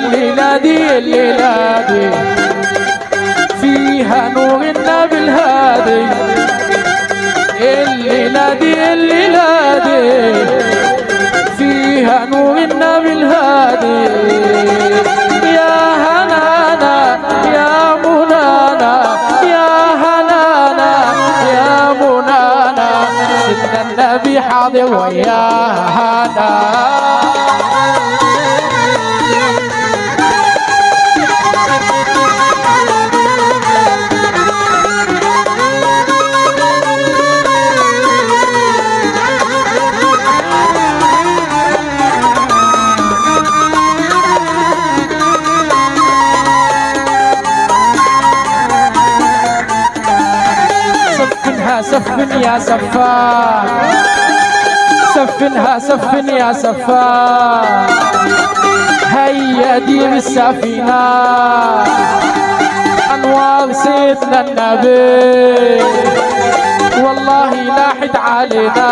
الليلة دي الليلة دي فيها نور النبي الهادي، الليلة دي الليلة دي فيها نور النبي الهادي. يا هنانا يا منانا يا هنانا يا منانا سيدنا النبي حاضر ويا هنا. سفن يا سفان سفنها سفن يا سفان هيا دير السفينة أنوار سيدنا النبي والله لاحت علينا.